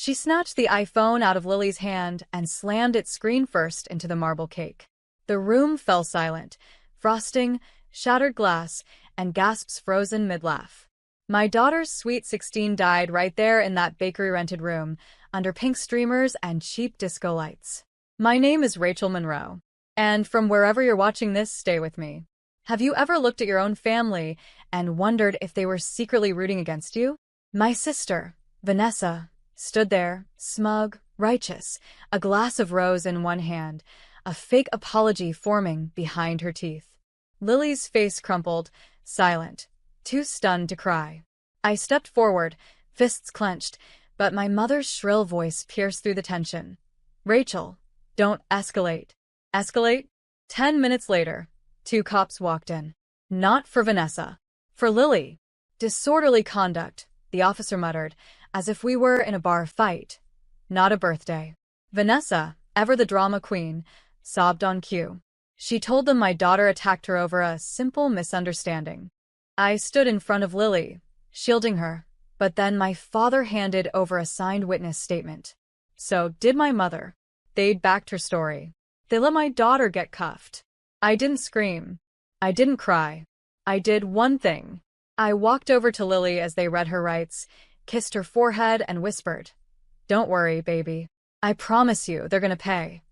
She snatched the iPhone out of Lily's hand and slammed its screen first into the marble cake. The room fell silent. Frosting, shattered glass, and gasps frozen mid-laugh. My daughter's sweet 16 died right there in that bakery-rented room, under pink streamers and cheap disco lights. My name is Rachel Monroe. And from wherever you're watching this, stay with me. Have you ever looked at your own family and wondered if they were secretly rooting against you? My sister, Vanessa, stood there, smug, righteous, a glass of rose in one hand, a fake apology forming behind her teeth. Lily's face crumpled, silent, too stunned to cry. I stepped forward, fists clenched, but my mother's shrill voice pierced through the tension. Rachel, don't escalate. Escalate? 10 minutes later, 2 cops walked in. Not for Vanessa. For Lily. Disorderly conduct, the officer muttered, as if we were in a bar fight. Not a birthday. Vanessa, ever the drama queen, sobbed on cue. She told them my daughter attacked her over a simple misunderstanding. I stood in front of Lily, shielding her, but then my father handed over a signed witness statement. So did my mother. They'd backed her story. They let my daughter get cuffed. I didn't scream. I didn't cry. I did one thing. I walked over to Lily as they read her rights, kissed her forehead, and whispered, "Don't worry, baby. I promise you they're gonna pay."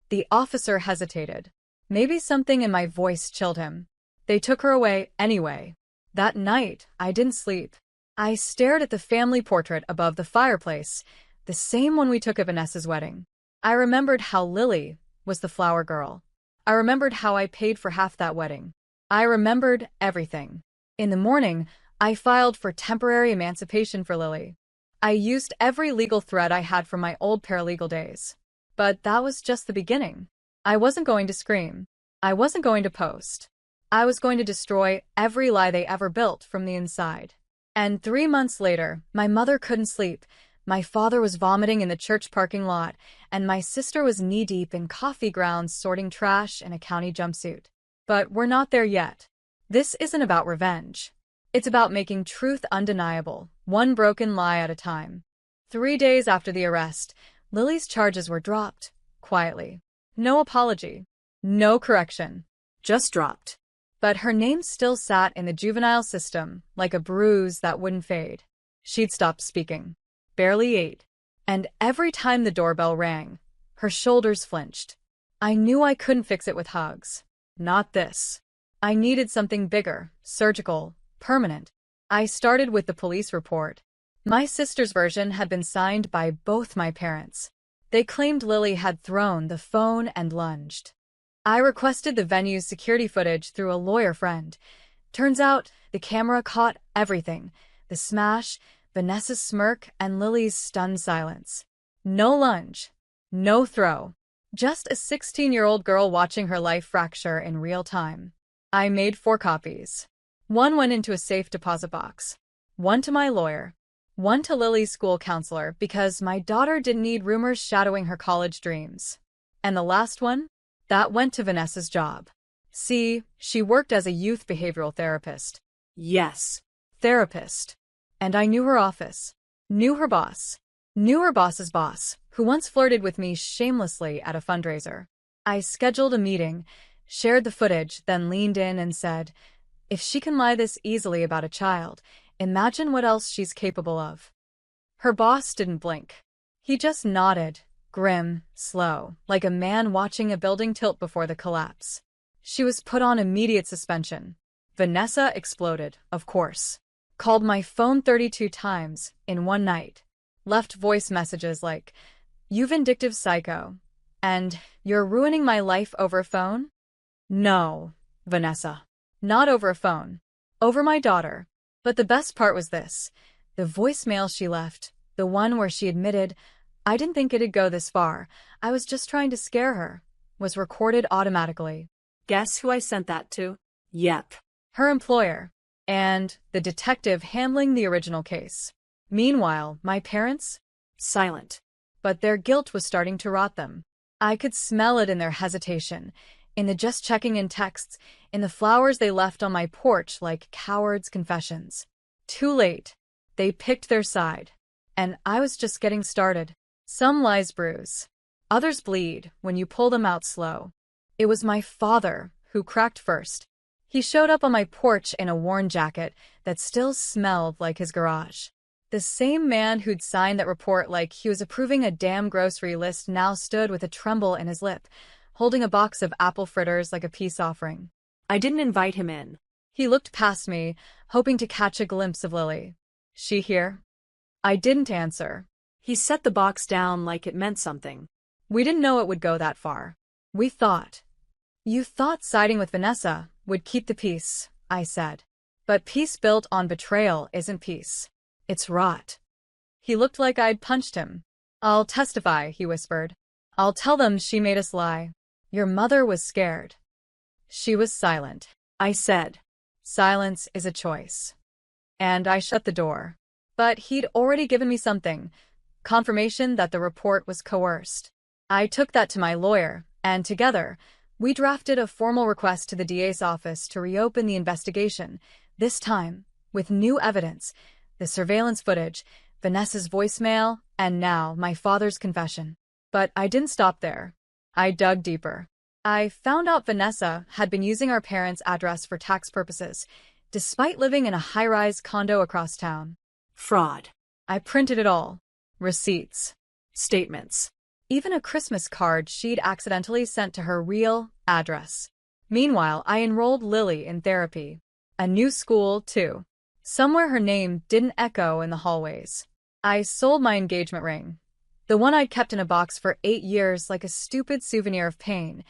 The officer hesitated. Maybe something in my voice chilled him. They took her away anyway. That night, I didn't sleep. I stared at the family portrait above the fireplace, the same one we took at Vanessa's wedding. I remembered how Lily was the flower girl. I remembered how I paid for half that wedding. I remembered everything. In the morning, I filed for temporary emancipation for Lily. I used every legal thread I had from my old paralegal days. But that was just the beginning. I wasn't going to scream. I wasn't going to post. I was going to destroy every lie they ever built from the inside. And 3 months later, my mother couldn't sleep. My father was vomiting in the church parking lot, and my sister was knee-deep in coffee grounds sorting trash in a county jumpsuit. But we're not there yet. This isn't about revenge. It's about making truth undeniable, one broken lie at a time. 3 days after the arrest, Lily's charges were dropped, quietly. No apology. No correction. Just dropped. But her name still sat in the juvenile system like a bruise that wouldn't fade. She'd stopped speaking. Barely ate. And every time the doorbell rang, her shoulders flinched. I knew I couldn't fix it with hugs. Not this. I needed something bigger, surgical, permanent. I started with the police report. My sister's version had been signed by both my parents. They claimed Lily had thrown the phone and lunged. I requested the venue's security footage through a lawyer friend. Turns out, the camera caught everything. The smash, Vanessa's smirk, and Lily's stunned silence. No lunge. No throw. Just a 16-year-old girl watching her life fracture in real time. I made 4 copies. 1 went into a safe deposit box. 1 to my lawyer. 1 to Lily's school counselor because my daughter didn't need rumors shadowing her college dreams. And the last one? That went to Vanessa's job. See, she worked as a youth behavioral therapist. Yes, therapist. And I knew her office. Knew her boss. Knew her boss's boss, who once flirted with me shamelessly at a fundraiser. I scheduled a meeting, shared the footage, then leaned in and said, if she can lie this easily about a child, imagine what else she's capable of. Her boss didn't blink. He just nodded, grim, slow, like a man watching a building tilt before the collapse. She was put on immediate suspension. Vanessa exploded, of course. Called my phone 32 times in one night. Left voice messages like, "You vindictive psycho," and "You're ruining my life over a phone?" No, Vanessa. Not over a phone. Over my daughter. But the best part was this. The voicemail she left, the one where she admitted, "I didn't think it'd go this far. I was just trying to scare her," was recorded automatically. Guess who I sent that to? Yep. Her employer. And the detective handling the original case. Meanwhile, my parents? Silent. But their guilt was starting to rot them. I could smell it in their hesitation, in the just checking in texts, in the flowers they left on my porch like cowards' confessions. Too late. They picked their side. And I was just getting started. Some lies bruise. Others bleed when you pull them out slow. It was my father who cracked first. He showed up on my porch in a worn jacket that still smelled like his garage. The same man who'd signed that report like he was approving a damn grocery list now stood with a tremble in his lip, holding a box of apple fritters like a peace offering. I didn't invite him in. He looked past me, hoping to catch a glimpse of Lily. She here? I didn't answer. He set the box down like it meant something. We didn't know it would go that far. We thought. You thought siding with Vanessa would keep the peace, I said. But peace built on betrayal isn't peace. It's rot. He looked like I'd punched him. I'll testify, he whispered. I'll tell them she made us lie. Your mother was scared. She was silent. I said. Silence is a choice. And I shut the door. But he'd already given me something. Confirmation that the report was coerced. I took that to my lawyer, and together, we drafted a formal request to the DA's office to reopen the investigation, this time with new evidence, the surveillance footage, Vanessa's voicemail, and now my father's confession. But I didn't stop there. I dug deeper. I found out Vanessa had been using our parents' address for tax purposes, despite living in a high-rise condo across town. Fraud. I printed it all. Receipts. Statements. Even a Christmas card she'd accidentally sent to her real address. Meanwhile, I enrolled Lily in therapy. A new school, too. Somewhere her name didn't echo in the hallways. I sold my engagement ring, the one I'd kept in a box for 8 years like a stupid souvenir of pain,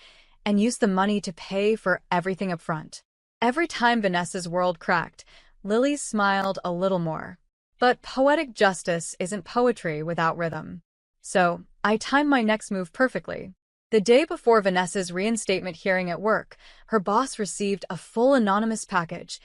and used the money to pay for everything up front. Every time Vanessa's world cracked, Lily smiled a little more. But poetic justice isn't poetry without rhythm. So, I timed my next move perfectly. The day before Vanessa's reinstatement hearing at work, her boss received a full anonymous package,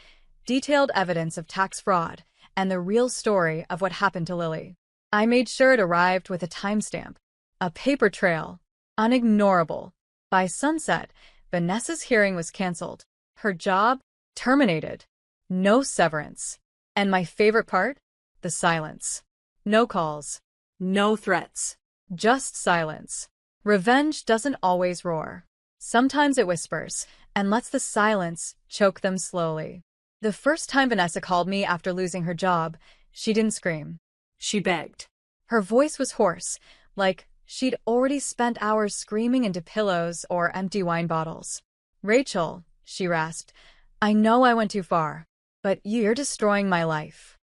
detailed evidence of tax fraud, and the real story of what happened to Lily. I made sure it arrived with a timestamp, a paper trail, unignorable. By sunset, Vanessa's hearing was canceled. Her job, terminated. No severance. And my favorite part? The silence. No calls. No threats. Just silence. Revenge doesn't always roar. Sometimes it whispers, and lets the silence choke them slowly. The first time Vanessa called me after losing her job, she didn't scream. She begged. Her voice was hoarse, like she'd already spent hours screaming into pillows or empty wine bottles. Rachel, she rasped, I know I went too far, but you're destroying my life.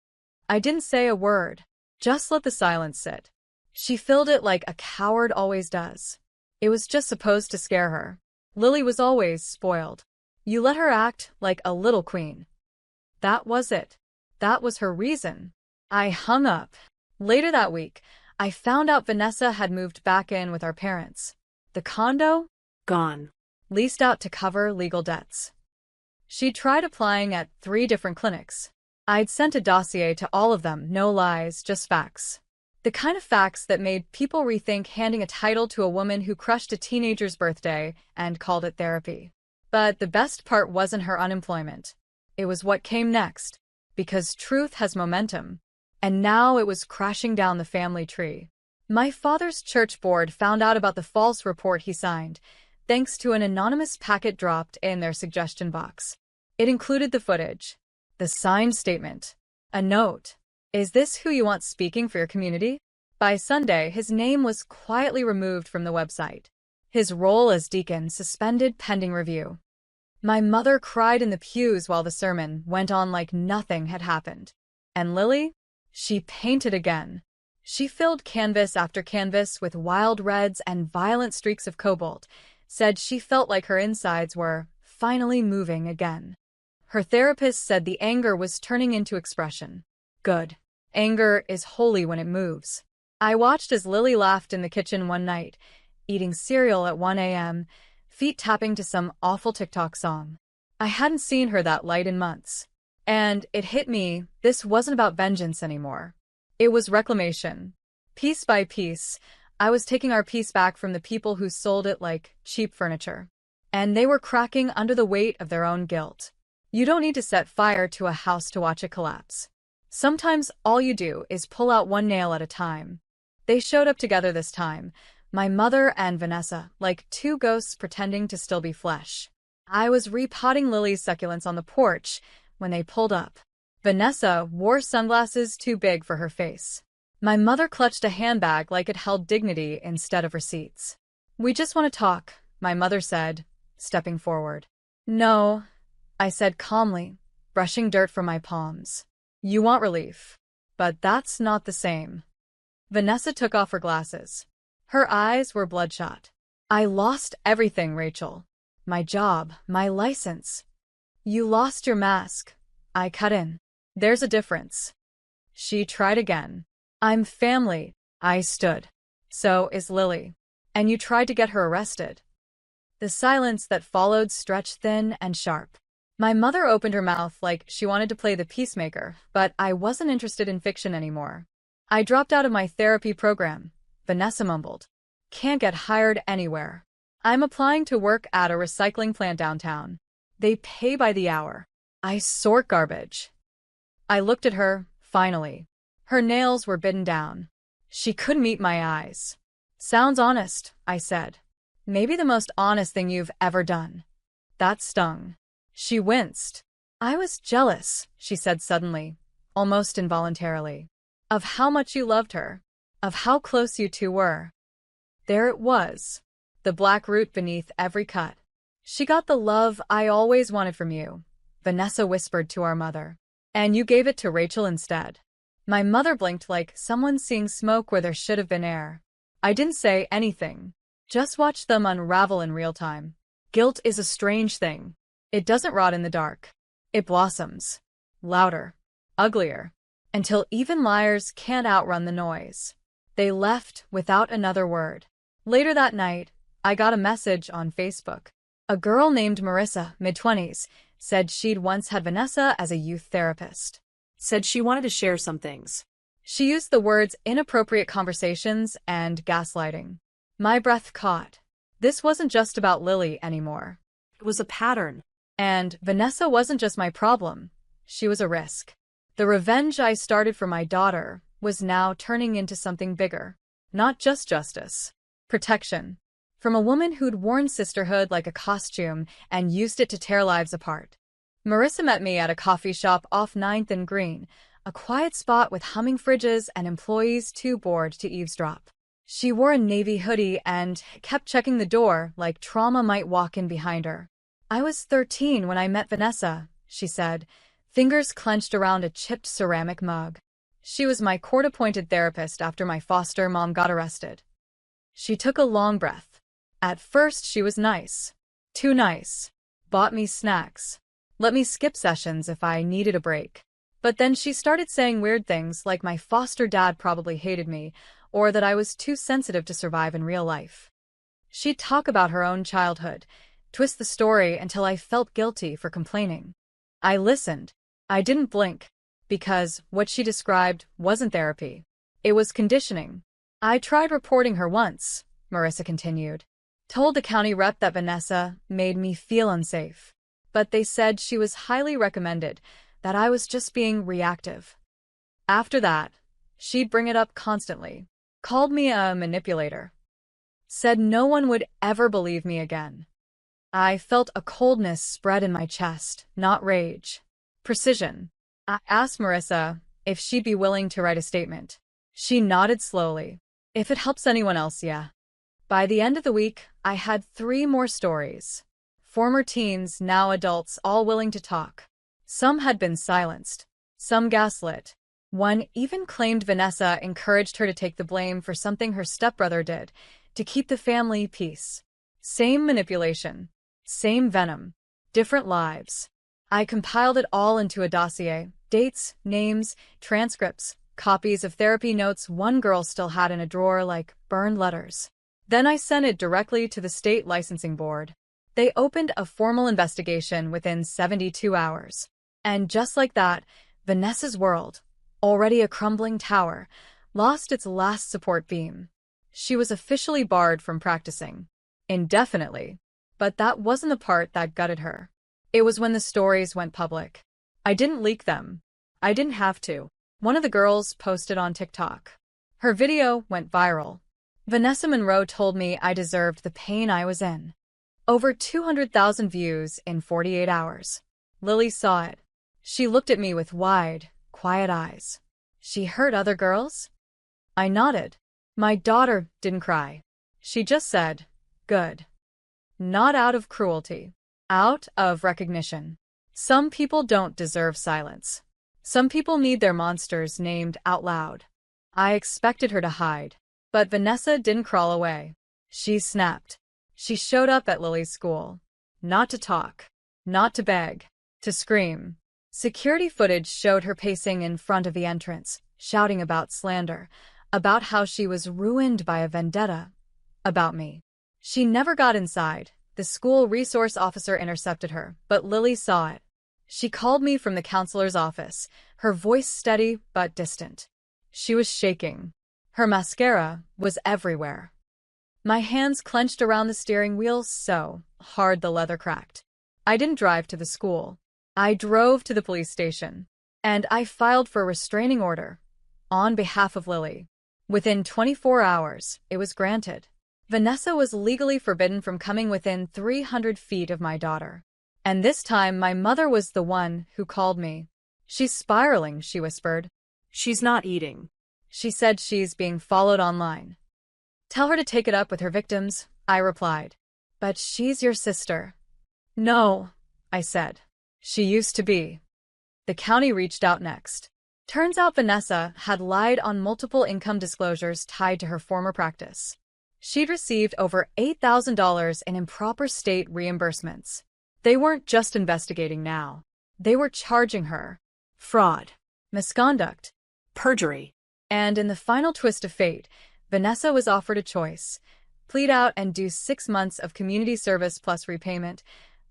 I didn't say a word, just let the silence sit. She filled it like a coward always does. It was just supposed to scare her. Lily was always spoiled. You let her act like a little queen. That was it. That was her reason. I hung up. Later that week, I found out Vanessa had moved back in with our parents. The condo? Gone. Leased out to cover legal debts. She'd tried applying at 3 different clinics. I'd sent a dossier to all of them, no lies, just facts. The kind of facts that made people rethink handing a title to a woman who crushed a teenager's birthday and called it therapy. But the best part wasn't her unemployment. It was what came next, because truth has momentum. And now it was crashing down the family tree. My father's church board found out about the false report he signed, thanks to an anonymous packet dropped in their suggestion box. It included the footage, the signed statement, a note. Is this who you want speaking for your community? By Sunday, his name was quietly removed from the website. His role as deacon suspended pending review. My mother cried in the pews while the sermon went on like nothing had happened. And Lily? She painted again. She filled canvas after canvas with wild reds and violent streaks of cobalt, said she felt like her insides were finally moving again. Her therapist said the anger was turning into expression. Good. Anger is holy when it moves. I watched as Lily laughed in the kitchen one night, eating cereal at 1 a.m., feet tapping to some awful TikTok song. I hadn't seen her that light in months. And it hit me, this wasn't about vengeance anymore. It was reclamation. Piece by piece, I was taking our peace back from the people who sold it like cheap furniture. And they were cracking under the weight of their own guilt. You don't need to set fire to a house to watch it collapse. Sometimes all you do is pull out one nail at a time. They showed up together this time, my mother and Vanessa, like two ghosts pretending to still be flesh. I was repotting Lily's succulents on the porch when they pulled up. Vanessa wore sunglasses too big for her face. My mother clutched a handbag like it held dignity instead of receipts. "We just want to talk," my mother said, stepping forward. "No," I said calmly, brushing dirt from my palms. "You want relief. But that's not the same." Vanessa took off her glasses. Her eyes were bloodshot. "I lost everything, Rachel. My job, my license." "You lost your mask," I cut in. "There's a difference." She tried again. "I'm family," I stood. "So is Lily. And you tried to get her arrested." The silence that followed stretched thin and sharp. My mother opened her mouth like she wanted to play the peacemaker, but I wasn't interested in fiction anymore. "I dropped out of my therapy program," Vanessa mumbled. "Can't get hired anywhere. I'm applying to work at a recycling plant downtown. They pay by the hour. I sort garbage." I looked at her, finally. Her nails were bitten down. She couldn't meet my eyes. "Sounds honest," I said. "Maybe the most honest thing you've ever done." That stung. She winced. "I was jealous," she said suddenly, almost involuntarily, "of how much you loved her, of how close you two were." There it was, the black root beneath every cut. "She got the love I always wanted from you," Vanessa whispered to our mother. "And you gave it to Rachel instead." My mother blinked like someone seeing smoke where there should have been air. I didn't say anything, just watched them unravel in real time. Guilt is a strange thing. It doesn't rot in the dark. It blossoms. Louder. Uglier. Until even liars can't outrun the noise. They left without another word. Later that night, I got a message on Facebook. A girl named Marissa, mid-20s, said she'd once had Vanessa as a youth therapist. Said she wanted to share some things. She used the words inappropriate conversations and gaslighting. My breath caught. This wasn't just about Lily anymore. It was a pattern. And Vanessa wasn't just my problem. She was a risk. The revenge I started for my daughter was now turning into something bigger. Not just justice. Protection. From a woman who'd worn sisterhood like a costume and used it to tear lives apart. Marissa met me at a coffee shop off 9th and Green, a quiet spot with humming fridges and employees too bored to eavesdrop. She wore a navy hoodie and kept checking the door like trauma might walk in behind her. "I was 13 when I met Vanessa," she said, fingers clenched around a chipped ceramic mug. "She was my court-appointed therapist after my foster mom got arrested." She took a long breath. "At first she was nice. Too nice. Bought me snacks. Let me skip sessions if I needed a break. But then she started saying weird things like my foster dad probably hated me, or that I was too sensitive to survive in real life. She'd talk about her own childhood, twist the story until I felt guilty for complaining. I listened. I didn't blink, because what she described wasn't therapy. It was conditioning. "I tried reporting her once," Marissa continued. "Told the county rep that Vanessa made me feel unsafe. But they said she was highly recommended, that I was just being reactive. After that, she'd bring it up constantly. Called me a manipulator. Said no one would ever believe me again." I felt a coldness spread in my chest, not rage. Precision. I asked Marissa if she'd be willing to write a statement. She nodded slowly. "If it helps anyone else, yeah." By the end of the week, I had 3 more stories. Former teens, now adults, all willing to talk. Some had been silenced. Some gaslit. One even claimed Vanessa encouraged her to take the blame for something her stepbrother did, to keep the family peace. Same manipulation. Same venom. Different lives. I compiled it all into a dossier. Dates, names, transcripts, copies of therapy notes one girl still had in a drawer like burned letters. Then I sent it directly to the state licensing board. They opened a formal investigation within 72 hours. And just like that, Vanessa's world, already a crumbling tower, lost its last support beam. She was officially barred from practicing. Indefinitely. But that wasn't the part that gutted her. It was when the stories went public. I didn't leak them. I didn't have to. One of the girls posted on TikTok. Her video went viral. Vanessa Monroe told me I deserved the pain I was in. Over 200,000 views in 48 hours. Lily saw it. She looked at me with wide, quiet eyes. She hurt other girls? I nodded. My daughter didn't cry. She just said, "Good." Not out of cruelty. Out of recognition. Some people don't deserve silence. Some people need their monsters named out loud. I expected her to hide. But Vanessa didn't crawl away. She snapped. She showed up at Lily's school. Not to talk. Not to beg. To scream. Security footage showed her pacing in front of the entrance, shouting about slander, about how she was ruined by a vendetta, about me. She never got inside. The school resource officer intercepted her, but Lily saw it. She called me from the counselor's office, her voice steady but distant. She was shaking. Her mascara was everywhere. My hands clenched around the steering wheel so hard the leather cracked. I didn't drive to the school. I drove to the police station. And I filed for a restraining order on behalf of Lily. Within 24 hours, it was granted. Vanessa was legally forbidden from coming within 300 feet of my daughter. And this time, my mother was the one who called me. "She's spiraling," she whispered. She's not eating. She said she's being followed online. "Tell her to take it up with her victims," I replied. "But she's your sister." "No," I said. "She used to be." The county reached out next. Turns out Vanessa had lied on multiple income disclosures tied to her former practice. She'd received over $8,000 in improper state reimbursements. They weren't just investigating now. They were charging her. Fraud. Misconduct. Perjury. And in the final twist of fate, Vanessa was offered a choice: plead out and do 6 months of community service plus repayment,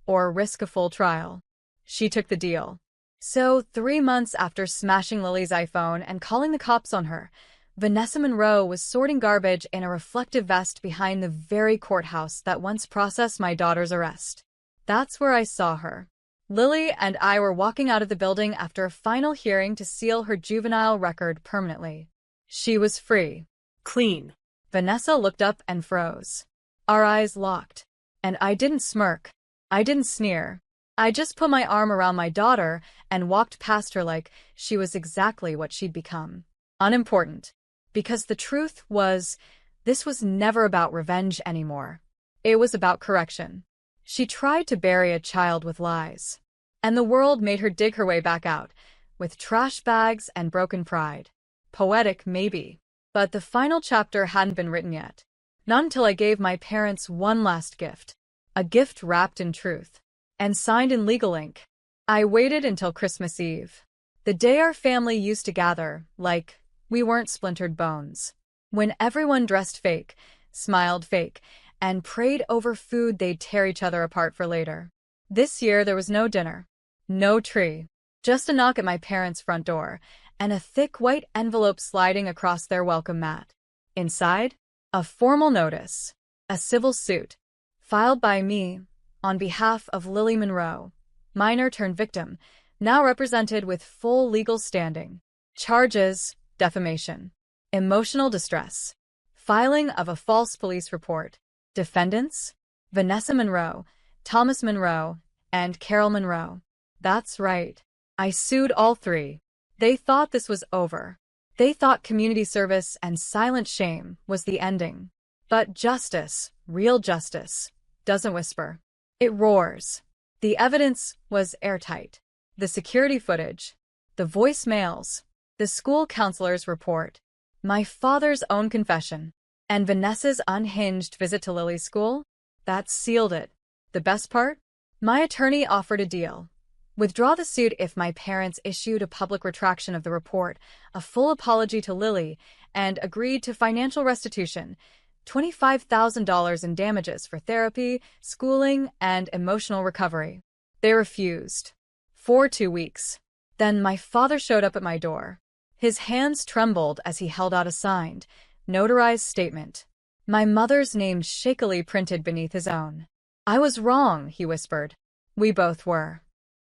or risk a full trial. She took the deal. So, 3 months after smashing Lily's iPhone and calling the cops on her, Vanessa Monroe was sorting garbage in a reflective vest behind the very courthouse that once processed my daughter's arrest. That's where I saw her. Lily and I were walking out of the building after a final hearing to seal her juvenile record permanently. She was free. Clean. Vanessa looked up and froze. Our eyes locked. And I didn't smirk. I didn't sneer. I just put my arm around my daughter and walked past her like she was exactly what she'd become. Unimportant. Because the truth was, this was never about revenge anymore. It was about correction. She tried to bury a child with lies. And the world made her dig her way back out, with trash bags and broken pride. Poetic, maybe. But the final chapter hadn't been written yet. Not until I gave my parents one last gift. A gift wrapped in truth. And signed in legal ink. I waited until Christmas Eve. The day our family used to gather, like we weren't splintered bones. When everyone dressed fake, smiled fake, and prayed over food they'd tear each other apart for later. This year there was no dinner. No tree. Just a knock at my parents' front door, and a thick white envelope sliding across their welcome mat. Inside, a formal notice. A civil suit. Filed by me, on behalf of Lily Monroe, minor turned victim, now represented with full legal standing. Charges: defamation, emotional distress, filing of a false police report. Defendants: Vanessa Monroe, Thomas Monroe, and Carol Monroe. That's right. I sued all three. They thought this was over. They thought community service and silent shame was the ending. But justice, real justice, doesn't whisper. It roars. The evidence was airtight. The security footage, the voicemails, the school counselor's report, my father's own confession, and Vanessa's unhinged visit to Lily's school, that sealed it. The best part? My attorney offered a deal. Withdraw the suit if my parents issued a public retraction of the report, a full apology to Lily, and agreed to financial restitution, $25,000 in damages for therapy, schooling, and emotional recovery. They refused. For 2 weeks. Then my father showed up at my door. His hands trembled as he held out a signed, notarized statement. My mother's name shakily printed beneath his own. I was wrong, he whispered. We both were.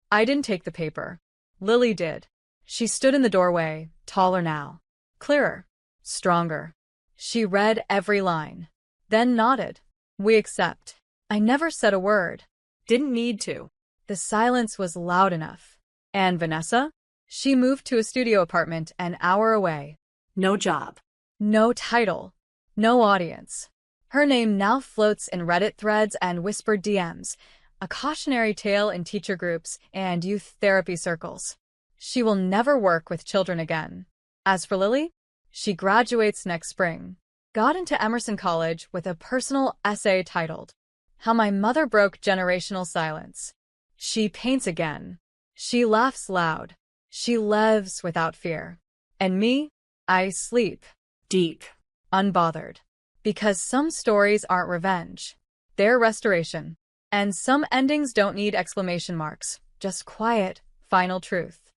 I didn't take the paper. Lily did. She stood in the doorway, taller now. Clearer. Stronger. She read every line. Then nodded. We accept. I never said a word. Didn't need to. The silence was loud enough. And Vanessa? She moved to a studio apartment an hour away. No job. No title. No audience. Her name now floats in Reddit threads and whispered DMs, a cautionary tale in teacher groups and youth therapy circles. She will never work with children again. As for Lily, she graduates next spring. Got into Emerson College with a personal essay titled, How My Mother Broke Generational Silence. She paints again. She laughs loud. She lives without fear. And me? I sleep. Deep. Unbothered. Because some stories aren't revenge. They're restoration. And some endings don't need exclamation marks. Just quiet, final truth.